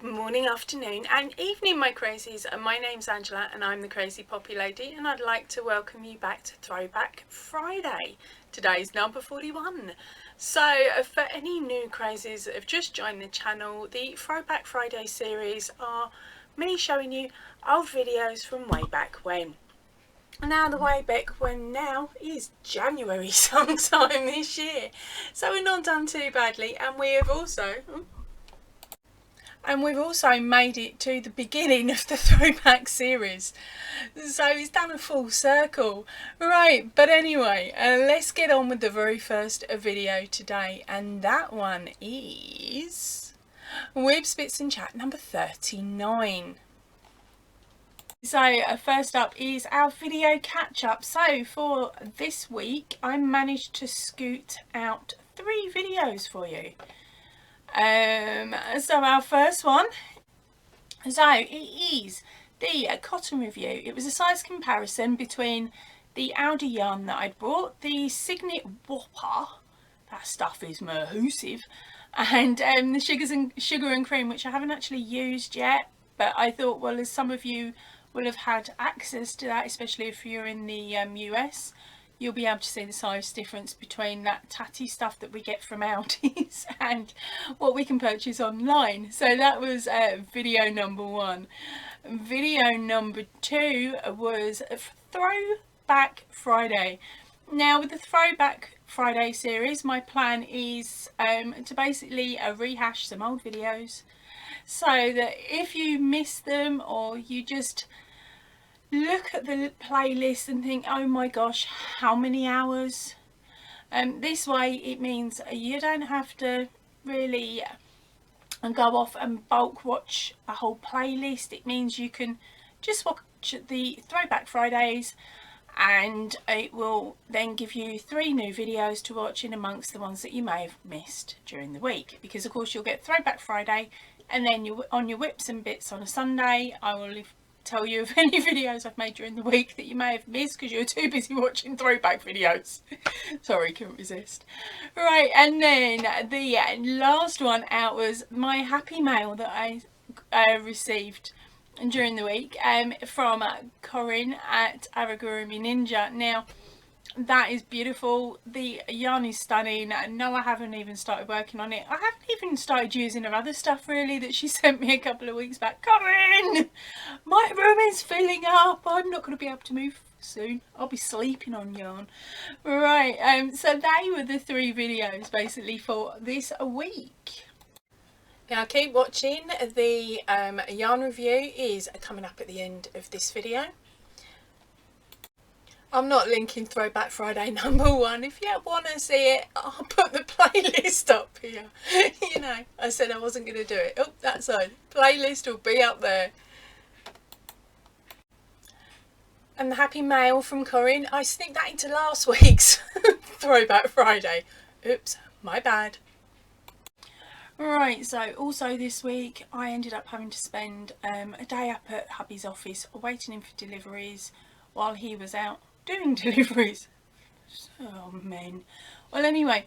Morning, afternoon and evening, my crazies. My name's Angela and I'm the Crazy Poppy Lady, and I'd like to welcome you back to Throwback Friday. Today's number 41. So for any new crazies that have just joined the channel, the Throwback Friday series are me showing you old videos from way back when. Now the way back when now is January sometime this year, so we're not done too badly, and we've also made it to the beginning of the throwback series, so it's done a full circle. Right, but anyway, let's get on with the very first video today, and that one is Web Spits and Chat number 39. So first up is our video catch up. So for this week I managed to scoot out 3 videos for you. So our first one, it is the cotton review. It was a size comparison between the Aldi yarn that I'd bought, the Signet Whopper, that stuff is mahoosive, and the sugar and cream, which I haven't actually used yet, but I thought, well, as some of you will have had access to that, especially if you're in the US, you'll be able to see the size difference between that tatty stuff that we get from Aldi's and what we can purchase online. So that was video number 1. Video number 2 was Throwback Friday. Now with the Throwback Friday series, my plan is to basically rehash some old videos, so that if you miss them or you just look at the playlist and think, oh my gosh, how many hours, this way it means you don't have to really go off and bulk watch a whole playlist. It means you can just watch the Throwback Fridays, and it will then give you 3 new videos to watch in amongst the ones that you may have missed during the week, because of course you'll get Throwback Friday, and then on your whips and bits on a Sunday I will tell you of any videos I've made during the week that you may have missed because you're too busy watching throwback videos. Sorry, couldn't resist. Right, and then the last one out was my happy mail that I received during the week from Corinne at Aragurumi Ninja. Now that is beautiful. The yarn is stunning. No, I haven't even started working on it. I haven't even started using her other stuff really that she sent me a couple of weeks back. Corinne, my room is filling up. I'm not going to be able to move soon. I'll be sleeping on yarn. Right, so they were the 3 videos basically for this week. Now keep watching. The yarn review is coming up at the end of this video. I'm not linking Throwback Friday number 1. If you want to see it, I'll put the playlist up here. You know, I said I wasn't going to do it. Oh, that side. Playlist will be up there. And the happy mail from Corinne, I sneaked that into last week's Throwback Friday. Oops, my bad. Right, so also this week I ended up having to spend a day up at hubby's office waiting him for deliveries while he was out doing deliveries. Oh men. Well, anyway,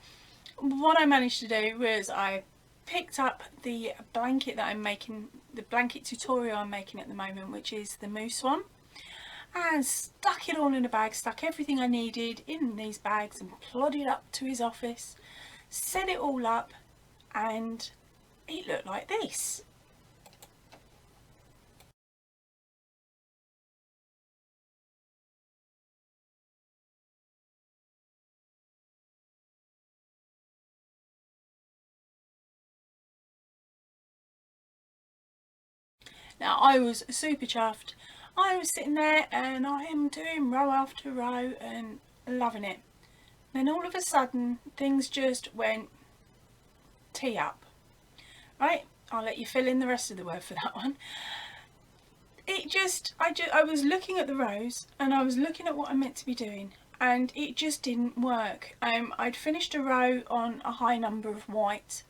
what I managed to do was I picked up the blanket that I'm making, the blanket tutorial I'm making at the moment, which is the moose one, and stuck it all in a bag, stuck everything I needed in these bags and plodded up to his office, set it all up, and it looked like this. Now I was super chuffed. I was sitting there and I am doing row after row and loving it. Then all of a sudden things just went tee up. Right, I'll let you fill in the rest of the word for that one. I was looking at the rows and I was looking at what I'm meant to be doing, and it just didn't work. I'd finished a row on a high number of white.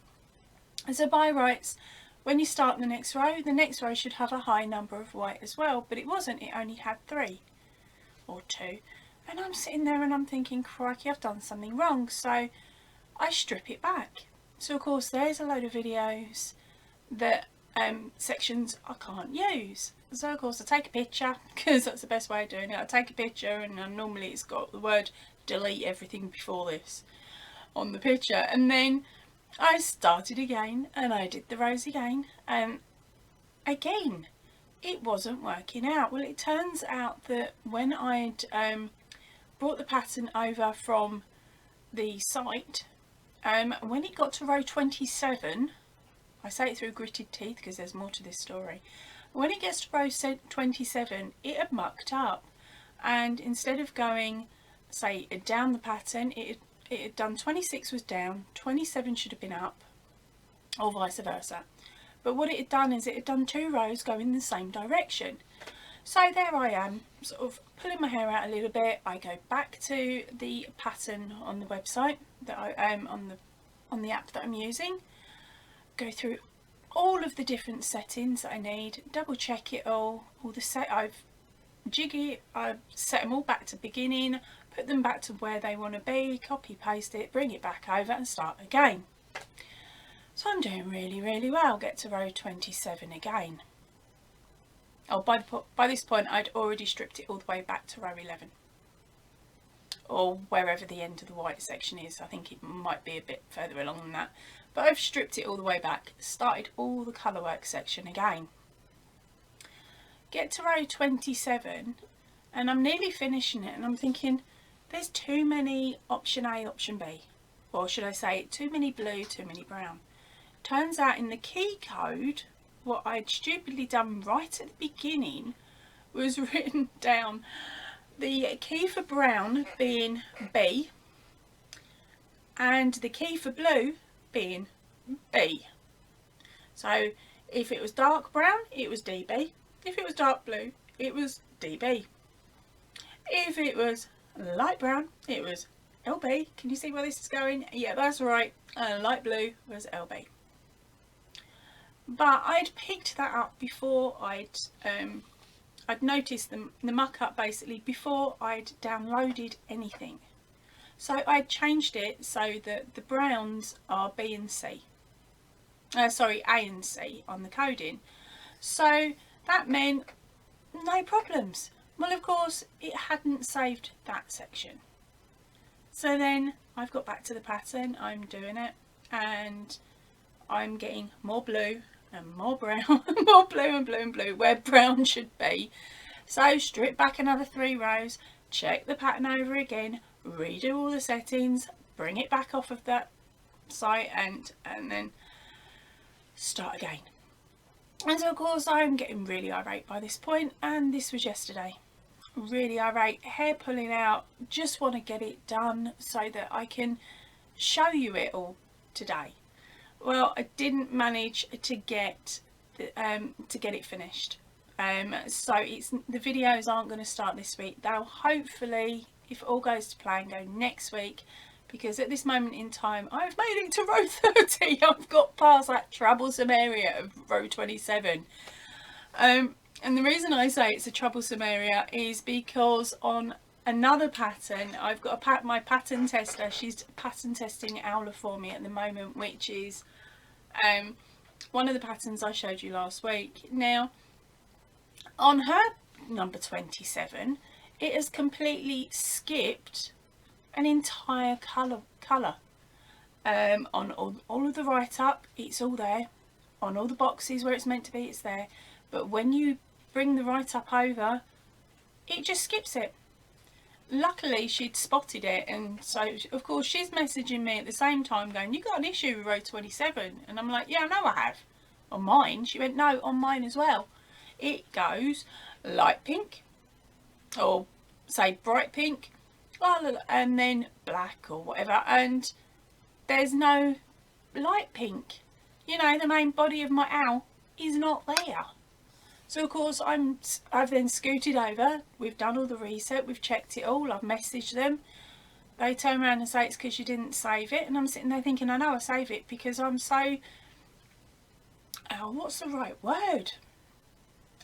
So by rights, when you start the next row should have a high number of white as well, but it wasn't. It only had 3 or 2, and I'm sitting there and I'm thinking, crikey, I've done something wrong. So I strip it back. So of course there's a load of videos that sections I can't use. So of course I take a picture, because that's the best way of doing it. I take a picture, and normally it's got the word delete everything before this on the picture, and then I started again and I did the rows again, and again it wasn't working out. Well, it turns out that when I'd brought the pattern over from the site, when it got to row 27, I say it through gritted teeth because there's more to this story. When it gets to row 27, it had mucked up, and instead of going, say, down the pattern, it had done 26 was down, 27 should have been up, or vice versa. But what it had done is it had done 2 rows going in the same direction. So there I am, sort of pulling my hair out a little bit. I go back to the pattern on the website that I am on the app that I'm using, go through all of the different settings that I need, double check it all the I've set them all back to beginning, put them back to where they want to be, copy paste it, bring it back over and start again. So I'm doing really, really well. Get to row 27 again. Oh, by this point I'd already stripped it all the way back to row 11, or wherever the end of the white section is. I think it might be a bit further along than that, but I've stripped it all the way back, started all the colour work section again. Get to row 27 and I'm nearly finishing it, and I'm thinking there's too many option A, option B, or should I say too many blue, too many brown. Turns out in the key code, what I'd stupidly done right at the beginning was written down the key for brown being B and the key for blue being B. So if it was dark brown, it was DB. If it was dark blue, it was DB. If it was light brown, it was LB. Can you see where this is going? Yeah, that's right. Light blue was LB. But I'd picked that up before I'd noticed the muck up basically before I'd downloaded anything. So I'd changed it so that the browns are B and C. Sorry, A and C on the coding. So that meant no problems. Well, of course, it hadn't saved that section. So then I've got back to the pattern, I'm doing it, and I'm getting more blue and more brown, more blue and blue and blue, where brown should be. So strip back another 3 rows, check the pattern over again, redo all the settings, bring it back off of that site, and then start again. And so of course I'm getting really irate by this point, and this was yesterday. Really irate, hair pulling out, just want to get it done so that I can show you it all today. Well, I didn't manage to get it finished. So the videos aren't going to start this week. They'll hopefully, if all goes to plan, go next week, because at this moment in time I've made it to row 30. I've got past that troublesome area of row 27. And the reason I say it's a troublesome area is because on another pattern, I've got my pattern tester. She's pattern testing Owler for me at the moment, which is one of the patterns I showed you last week. Now, on her number 27, it has completely skipped an entire colour. On all of the write-up, it's all there. On all the boxes where it's meant to be, it's there. But when you bring the write-up over, it just skips it. Luckily, she'd spotted it, and so of course she's messaging me at the same time going, "You got an issue with row 27?" And I'm like, "Yeah, I know I have." On mine? She went, "No, on mine as well. It goes light pink, or say bright pink, and then black or whatever, and there's no light pink. You know, the main body of my owl is not there." So of course I've then scooted over, we've done all the reset, we've checked it all, I've messaged them. They turn around and say it's because you didn't save it, and I'm sitting there thinking, I know I save it because I'm so, what's the right word?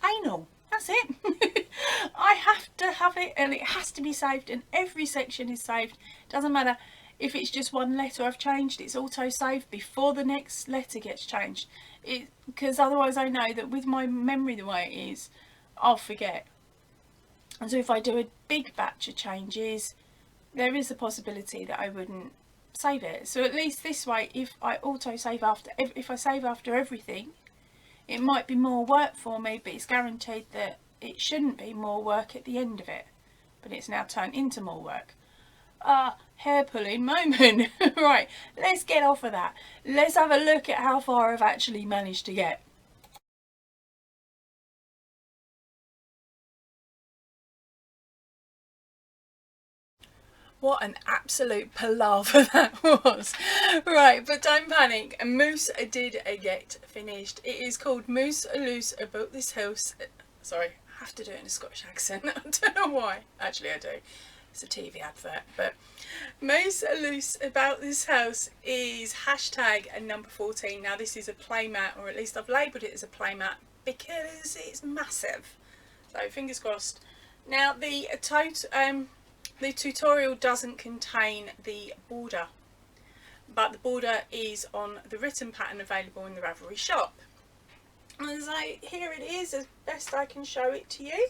Anal. That's it. I have to have it, and it has to be saved, and every section is saved. Doesn't matter if it's just one letter I've changed, it's auto saved before the next letter gets changed. Because otherwise I know that with my memory the way it is, I'll forget. And so if I do a big batch of changes, there is a possibility that I wouldn't save it. So at least this way, if I auto save if I save after everything, it might be more work for me, but it's guaranteed that it shouldn't be more work at the end of it. But it's now turned into more work. Hair pulling moment. Right, let's get off of that. Let's have a look at how far I've actually managed to get. What an absolute palaver that was. Right, but don't panic. Moose did get finished. It is called Moose Loose About This House. Sorry, I have to do it in a Scottish accent. I don't know why. Actually, I do. It's a TV advert. But Moose Loose About This House is hashtag number 14. Now, this is a playmat, or at least I've labelled it as a playmat because it's massive. So, fingers crossed. Now, the tutorial doesn't contain the border, but the border is on the written pattern available in the Ravelry shop. And so here it is, as best I can show it to you.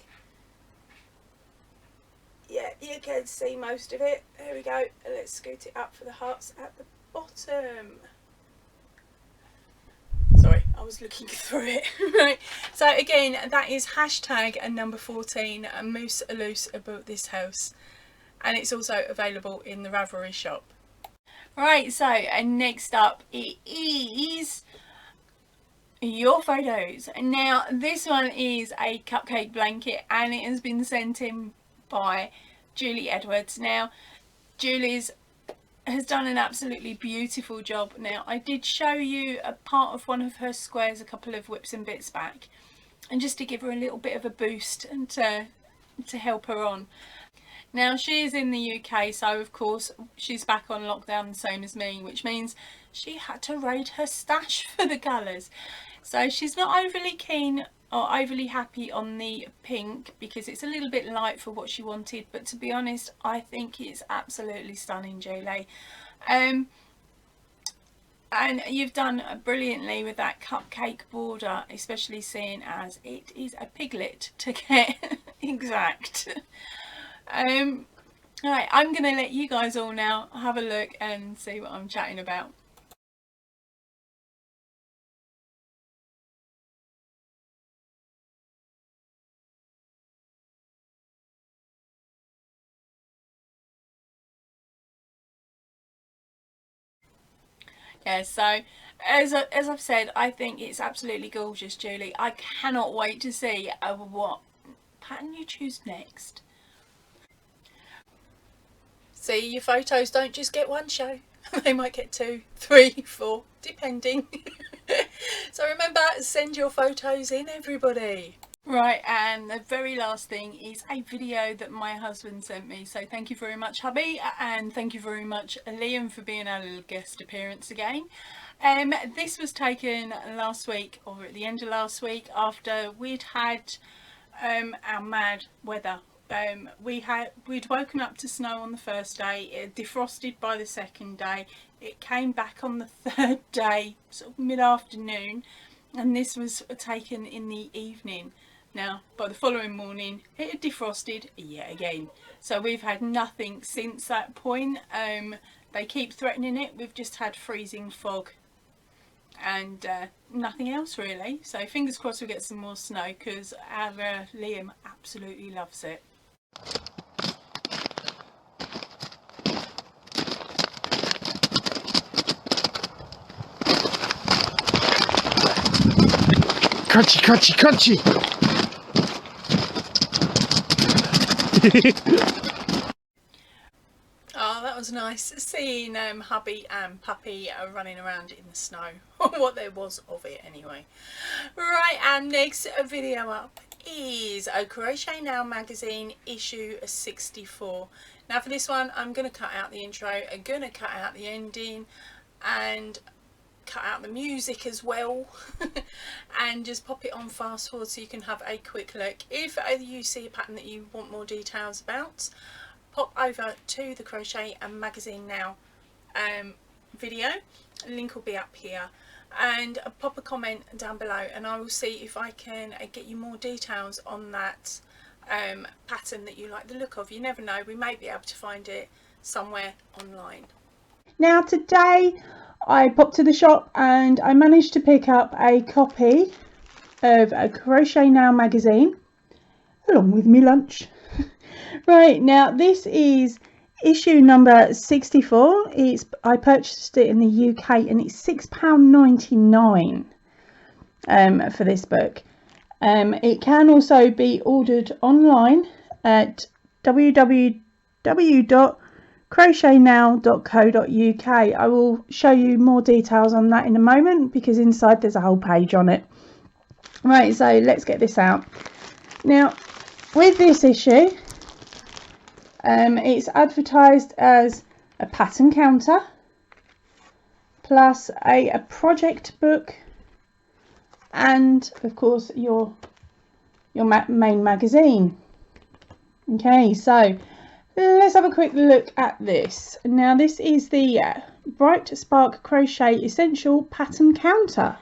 Yeah, you can see most of it. There we go. Let's scoot it up for the hearts at the bottom. Sorry, I was looking through it. Right, so again, that is hashtag number 14, Moose Loose About This House. And it's also available in the Ravelry shop. Right, so next up it is your photos. Now this one is a cupcake blanket and it has been sent in by Julie Edwards. Now Julie's has done an absolutely beautiful job. Now I did show you a part of one of her squares a couple of whips and bits back, and just to give her a little bit of a boost and to help her on. Now she is in the UK, so of course she's back on lockdown the same as me, which means she had to raid her stash for the colours. So she's not overly keen or overly happy on the pink because it's a little bit light for what she wanted, but to be honest I think it's absolutely stunning, Julie. And you've done brilliantly with that cupcake border, especially seeing as it is a piglet to get exact. Right, I'm going to let you guys all now have a look and see what I'm chatting about. Yeah, so as I've said, I think it's absolutely gorgeous, Julie. I cannot wait to see what pattern you choose next. See, your photos don't just get one show. They might get 2, 3, 4, depending. So remember, send your photos in, everybody. Right, and the very last thing is a video that my husband sent me. So thank you very much, hubby, and thank you very much, Liam, for being our little guest appearance again. This was taken last week, or at the end of last week, after we'd had our mad weather. We'd woken up to snow on the first day, it defrosted by the second day, it came back on the third day, sort of mid-afternoon, and this was taken in the evening. Now by the following morning it had defrosted yet again, so we've had nothing since that point. They keep threatening it. We've just had freezing fog and nothing else really, so fingers crossed we get some more snow because our Liam absolutely loves it. Crunchy, crunchy, crunchy! Oh, that was nice seeing hubby and puppy running around in the snow. What there was of it anyway. Right, and next video up is a Crochet Now magazine issue 64. Now for this one I'm going to cut out the intro, I'm going to cut out the ending and cut out the music as well and just pop it on fast forward so you can have a quick look. If you see a pattern that you want more details about, pop over to the Crochet and Magazine Now video. The link will be up here, and pop a comment down below and I will see if I can get you more details on that pattern that you like the look of. You never know, we may be able to find it somewhere online. Now today I popped to the shop and I managed to pick up a copy of a Crochet Now magazine along with me lunch. Right, now this is issue number 64. I purchased it in the UK and it's £6.99 for this book. It can also be ordered online at www.crochetnow.co.uk. I will show you more details on that in a moment because inside there's a whole page on it. Right, so let's get this out. Now with this issue, it's advertised as a pattern counter plus a project book and of course your main magazine. Okay, so let's have a quick look at this. Now this is the Bright Spark Crochet Essential Pattern Counter.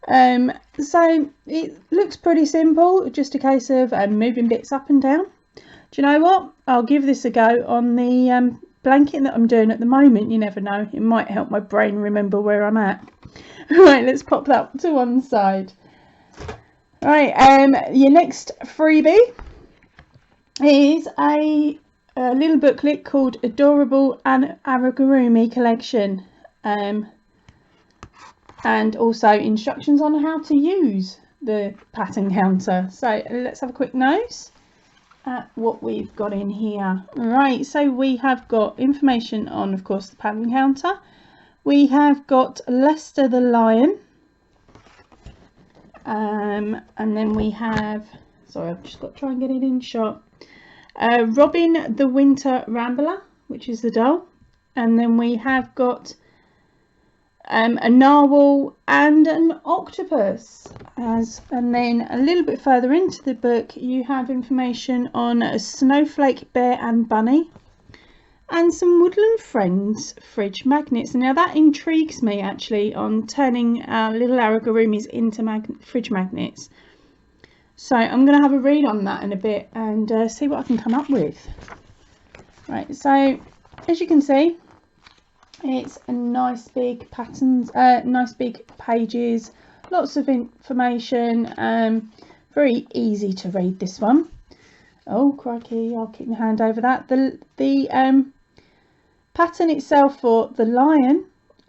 So it looks pretty simple, just a case of moving bits up and down. Do you know what? I'll give this a go on the blanket that I'm doing at the moment. You never know, it might help my brain remember where I'm at. Right, let's pop that to one side. Right, your next freebie is a little booklet called Adorable and Amigurumi Collection, and also instructions on how to use the pattern counter. So let's have a quick nose at what we've got in here. Right, so we have got information on, of course, the pattern counter. We have got Lester the lion, and then we have, sorry, I've just got to try and get it in shot, Robin the winter rambler, which is the doll, and then we have got a narwhal and an octopus. And then a little bit further into the book you have information on a snowflake, bear and bunny, and some Woodland Friends fridge magnets. Now that intrigues me actually, on turning our little amigurumis into fridge magnets. So I'm going to have a read on that in a bit and see what I can come up with. Right, so as you can see, it's a nice big patterns, nice big pages, lots of information, very easy to read this one. Oh crikey, I'll keep my hand over that. The pattern itself for the lion,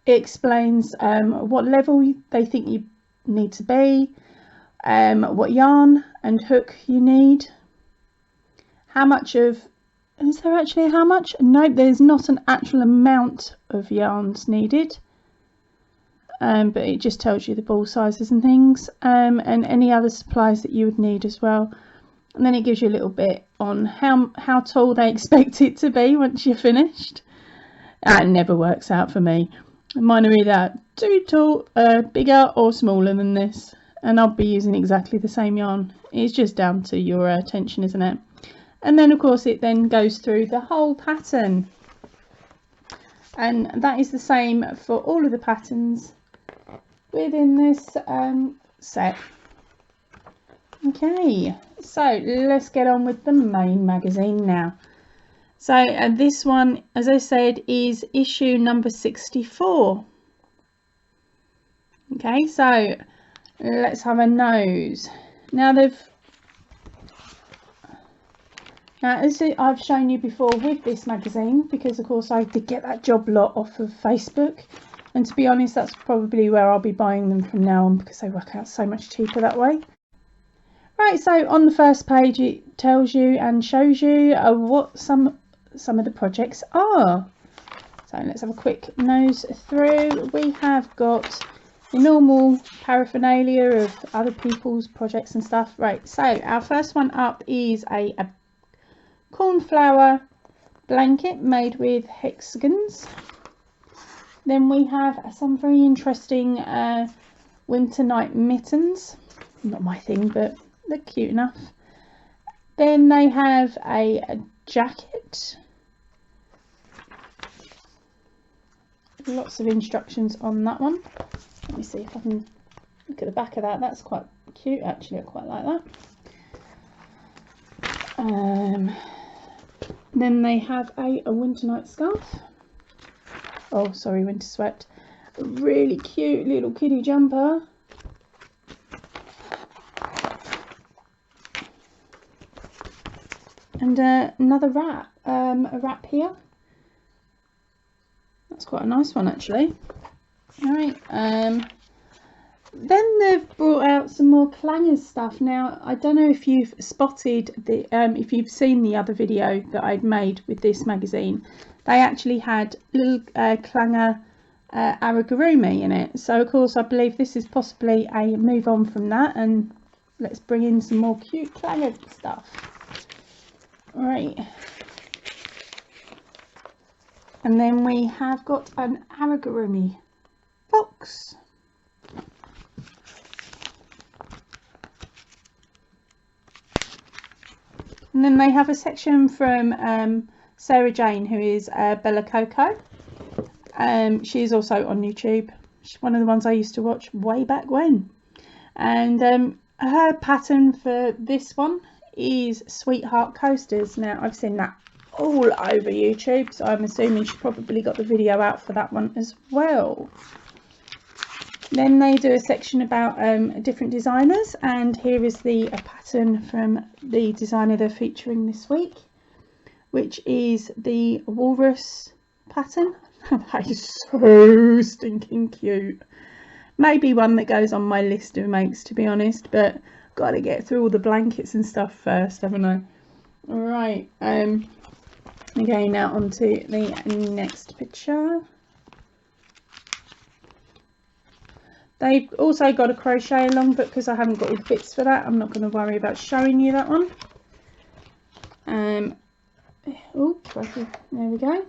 it explains what level they think you need to be, what yarn and hook you need, how much of, is there actually how much? No, there's not an actual amount of yarns needed, but it just tells you the ball sizes and things, and any other supplies that you would need as well. And then it gives you a little bit on how tall they expect it to be once you're finished. That never works out for me. Mine are either too tall, bigger or smaller than this, and I'll be using exactly the same yarn. It's just down to your attention, isn't it? And then of course it then goes through the whole pattern, and that is the same for all of the patterns within this set. Okay, so let's get on with the main magazine now. So this one, as I said, is issue number 64. Okay, so let's have a nose. Now as I've shown you before with this magazine, because of course I did get that job lot off of Facebook, and to be honest that's probably where I'll be buying them from now on because they work out so much cheaper that way. Right, so on the first page it tells you and shows you what some of the projects are. So let's have a quick nose through. We have got the normal paraphernalia of other people's projects and stuff. Right, so our first one up is a cornflower blanket made with hexagons. Then we have some very interesting winter night mittens. Not my thing, but they're cute enough. Then they have a jacket. lots of instructions on that one. Let me see if I can look at the back of that. That's quite cute actually, I quite like that. Then they have a winter night scarf. Oh, sorry, winter sweat. A really cute little kitty jumper. And another wrap, a wrap here. That's quite a nice one actually. All right. Then they've brought out some more clangers stuff. Now, I don't know if you've spotted the, if you've seen the other video that I'd made with this magazine. They actually had little clanger amigurumi in it. So of course, I believe this is possibly a move on from that, and let's bring in some more cute clanger stuff. All right. And then we have got an amigurumi box. And then they have a section from Sarah Jane, who is Bella Coco. She is also on YouTube. She's one of the ones I used to watch way back when. And her pattern for this one is Sweetheart Coasters. Now, I've seen that all over YouTube, so I'm assuming she probably got the video out for that one as well. Then they do a section about different designers, and here is the pattern from the designer they're featuring this week, which is the walrus pattern. That is so stinking cute. Maybe one that goes on my list of makes, to be honest, but got to get through all the blankets and stuff first, haven't I? All right. Okay, now on to the next picture. They've also got a crochet along, but because I haven't got all the bits for that, I'm not going to worry about showing you that one. Oh, there we go.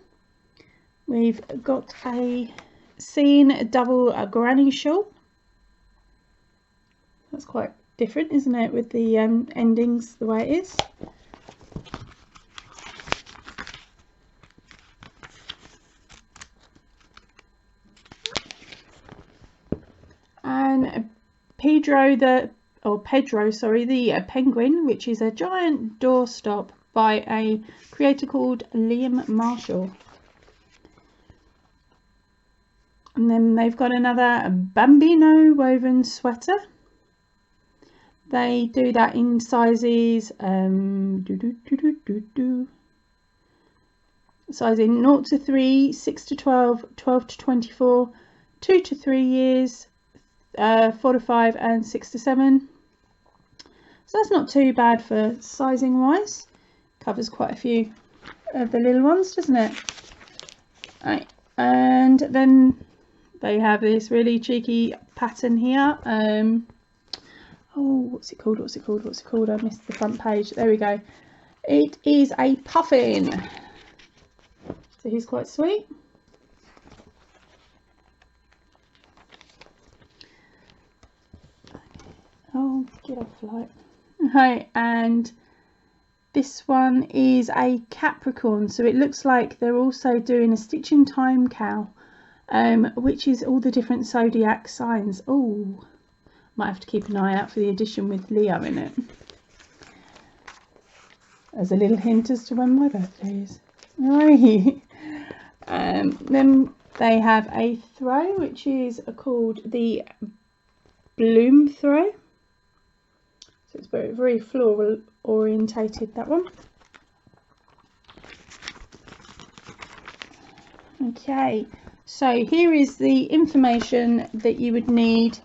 We've got a seam double granny shawl. That's quite different, isn't it, with the endings the way it is. And Pedro the penguin, which is a giant doorstop by a creator called Liam Marshall. And then they've got another Bambino woven sweater. They do that in sizes sizing 0 to 3, 6 to 12, 12 to 24, 2 to 3 years, 4 to 5 and 6 to 7. So that's not too bad for sizing wise. Covers quite a few of the little ones, doesn't it? Right. And then they have this really cheeky pattern here. Oh, what's it called? I missed the front page. There we go. It is a puffin. So he's quite sweet. Oh, get off light. Okay, and this one is a Capricorn, so it looks like they're also doing a Stitch in Time cow, which is all the different zodiac signs. Oh, might have to keep an eye out for the edition with Leo in it, as a little hint as to when my birthday is. Right. Then they have a throw, which is called the Bloom throw. So it's very, very floral orientated, that one. Okay, so here is the information that you would need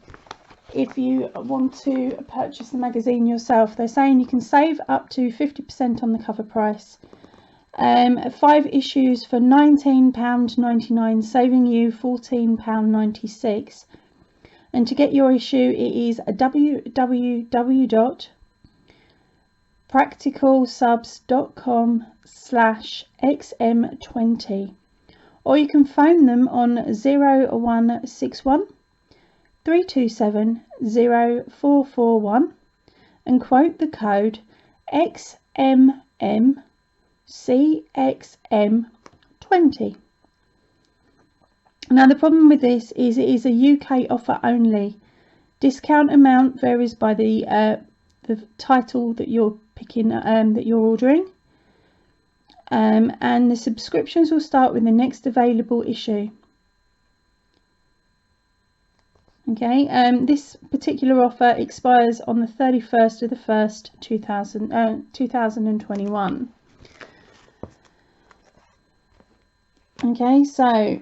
if you want to purchase the magazine yourself. They're saying you can save up to 50% on the cover price. 5 issues for £19.99, saving you £14.96. And to get your issue, it is www.practicalsubs.com/xm20, or you can phone them on 0161 327 0441 and quote the code XMMCXM20. Now the problem with this is it is a UK offer only. Discount amount varies by the title that you're picking, that you're ordering, and the subscriptions will start with the next available issue. Okay, this particular offer expires on the 31st of the 1st 2021. Okay, so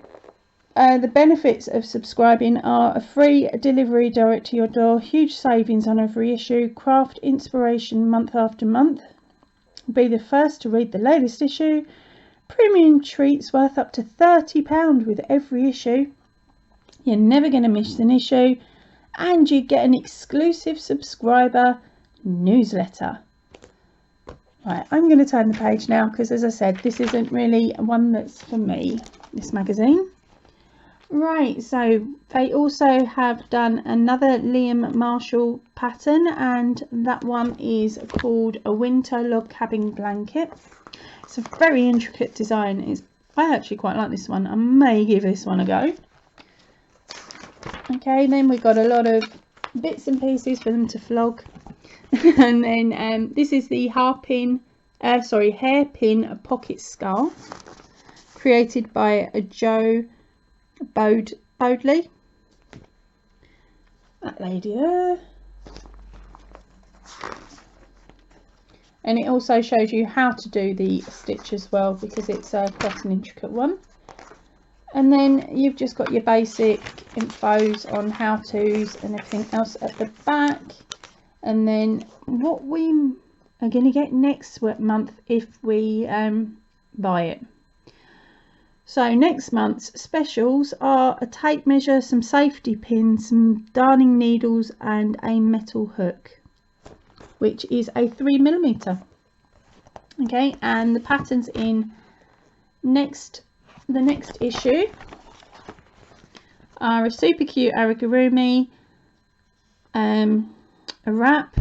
the benefits of subscribing are a free delivery direct to your door, huge savings on every issue, craft inspiration month after month, be the first to read the latest issue, premium treats worth up to £30 with every issue, you're never going to miss an issue, and you get an exclusive subscriber newsletter. Right, I'm going to turn the page now because, as I said, this isn't really one that's for me, this magazine. Right, so they also have done another Liam Marshall pattern, and that one is called a winter log cabin blanket. It's a very intricate design. I actually quite like this one. I may give this one a go. Okay, then we've got a lot of bits and pieces for them to flog. And then this is the hairpin pocket scarf, created by Joe Bodley. That lady there. And it also shows you how to do the stitch as well, because it's quite an intricate one. And then you've just got your basic infos on how-tos and everything else at the back. And then what we are going to get next month if we buy it. So next month's specials are a tape measure, some safety pins, some darning needles and a metal hook, which is a 3mm. Okay, and the patterns in the next issue are a super cute amigurumi, a wrap,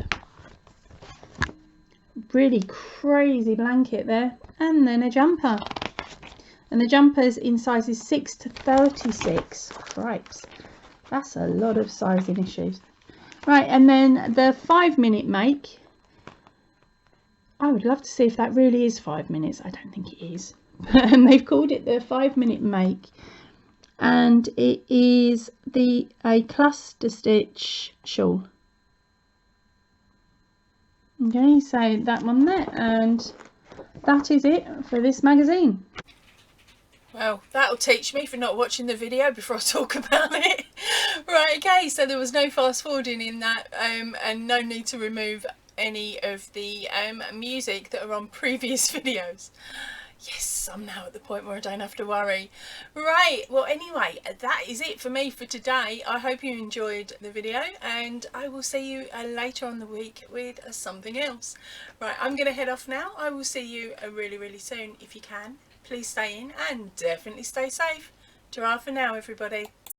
really crazy blanket there, and then a jumper. And the jumper's in sizes 6 to 36. Cripes, that's a lot of sizing issues. Right, and then the 5-minute make. I would love to see if that really is 5 minutes. I don't think it is. And they've called it the 5-minute make, and it is a cluster stitch shawl. Okay, so that one there, and that is it for this magazine. Well, that'll teach me for not watching the video before I talk about it. Right, okay, so there was no fast forwarding in that, and no need to remove any of the music that are on previous videos. Yes, I'm now at the point where I don't have to worry. Right, well anyway, that is it for me for today. I hope you enjoyed the video, and I will see you later on the week with something else. Right, I'm going to head off now. I will see you really, really soon. If you can, please stay in and definitely stay safe. Ta-ra for now, everybody.